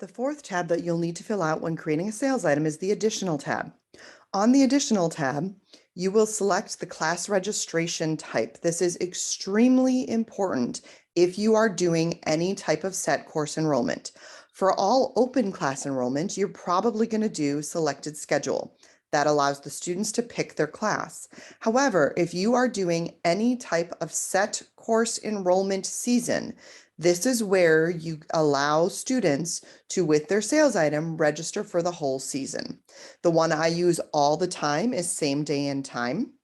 The fourth tab that you'll need to fill out when creating a sales item is the Additional tab. On the Additional tab, you will select the class registration type. This is extremely important if you are doing any type of set course enrollment. For all open class enrollment, you're probably going to do selected schedule. That allows the students to pick their class. However, if you are doing any type of set course enrollment season, this is where you allow students to, with their sales item, register for the whole season. The one I use all the time is same day and time.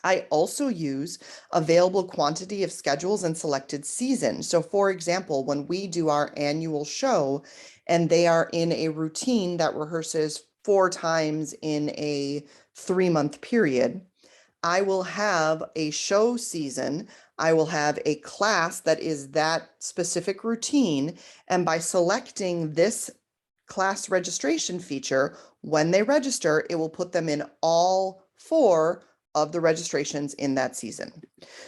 I also use available quantity of schedules and selected season. So for example, when we do our annual show and they are in a routine that rehearses 4 times in a 3-month period, I will have a show season. I will have a class that is that specific routine. And by selecting this class registration feature, when they register, it will put them in all 4 of the registrations in that season.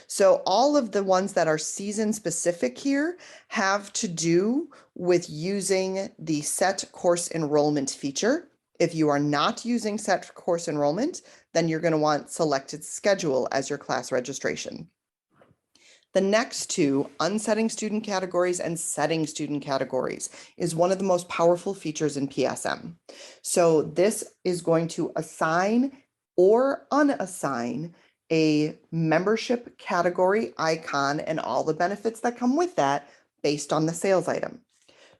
So all of the ones that are season specific here have to do with using the set course enrollment feature. If you are not using set course enrollment, then you're going to want selected schedule as your class registration. The next two, unsetting student categories and setting student categories, is one of the most powerful features in PSM. So this is going to assign or unassign a membership category icon and all the benefits that come with that based on the sales item.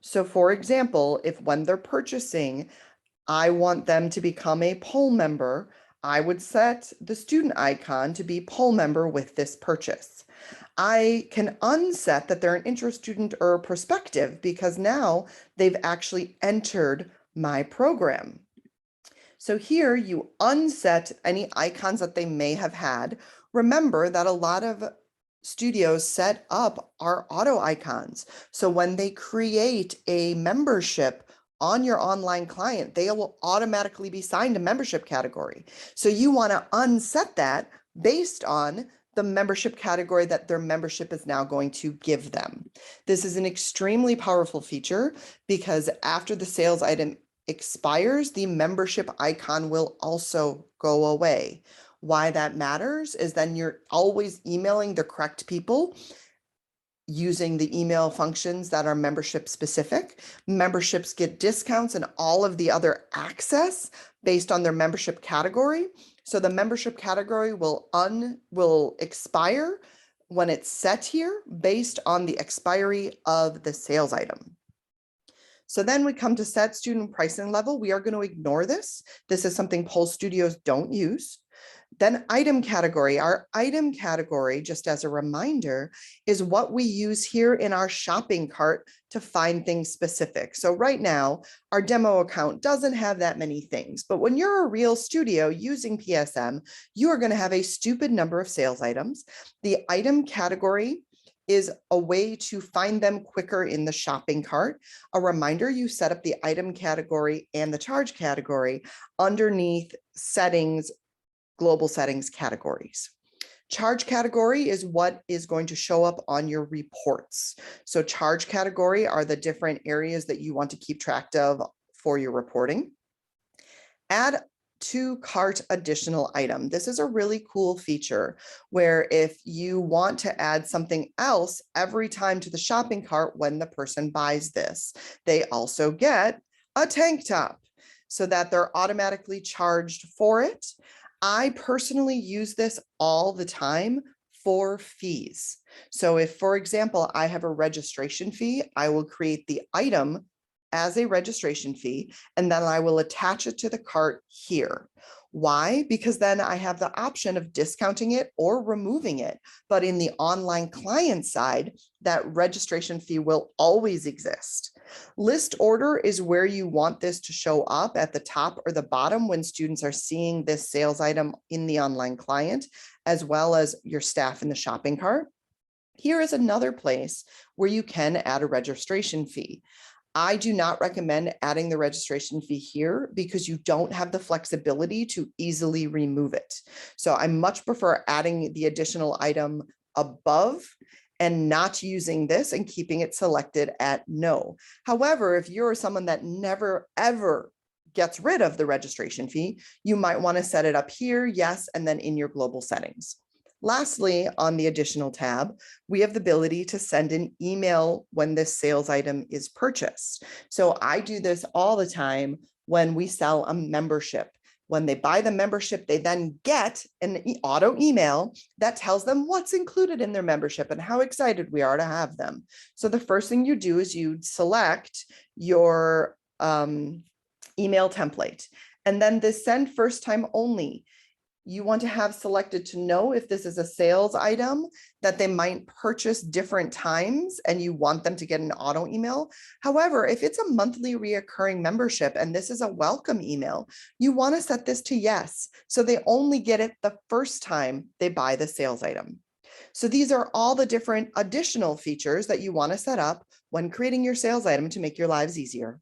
So for example, if when they're purchasing, I want them to become a poll member, I would set the student icon to be poll member with this purchase. I can unset that they're an intro student or prospective because now they've actually entered my program. So here you unset any icons that they may have had. Remember that a lot of studios set up our auto icons. So when they create a membership on your online client, they will automatically be assigned a membership category. So you want to unset that based on the membership category that their membership is now going to give them. This is an extremely powerful feature because after the sales item expires, the membership icon will also go away. Why that matters is then you're always emailing the correct people using the email functions that are membership specific. Memberships get discounts and all of the other access based on their membership category. So the membership category will expire when it's set here based on the expiry of the sales item. So then we come to set student pricing level. We are going to ignore this. This is something poll studios don't use. Then item category. Our item category, just as a reminder, is what we use here in our shopping cart to find things specific. So right now, our demo account doesn't have that many things, but when you're a real studio using PSM, you are going to have a stupid number of sales items. The item category is a way to find them quicker in the shopping cart. A reminder, you set up the item category and the charge category underneath settings, global settings categories. Charge category is what is going to show up on your reports. So charge category are the different areas that you want to keep track of for your reporting. Add to cart additional item. This is a really cool feature where if you want to add something else every time to the shopping cart when the person buys this, they also get a tank top so that they're automatically charged for it. I personally use this all the time for fees. So if, for example, I have a registration fee, I will create the item as a registration fee, and then I will attach it to the cart here. Why? Because then I have the option of discounting it or removing it. But in the online client side, that registration fee will always exist. List order is where you want this to show up at the top or the bottom when students are seeing this sales item in the online client, as well as your staff in the shopping cart. Here is another place where you can add a registration fee. I do not recommend adding the registration fee here because you don't have the flexibility to easily remove it. So I much prefer adding the additional item above and not using this and keeping it selected at no. However, if you're someone that never, ever gets rid of the registration fee, you might want to set it up here, yes, and then in your global settings. Lastly, on the additional tab, we have the ability to send an email when this sales item is purchased. So I do this all the time when we sell a membership. When they buy the membership, they then get an auto email that tells them what's included in their membership and how excited we are to have them. So the first thing you do is you select your email template, and then the send first time only. You want to have selected to know if this is a sales item that they might purchase different times and you want them to get an auto email. However, if it's a monthly reoccurring membership and this is a welcome email, you want to set this to yes. So they only get it the first time they buy the sales item. So these are all the different additional features that you want to set up when creating your sales item to make your lives easier.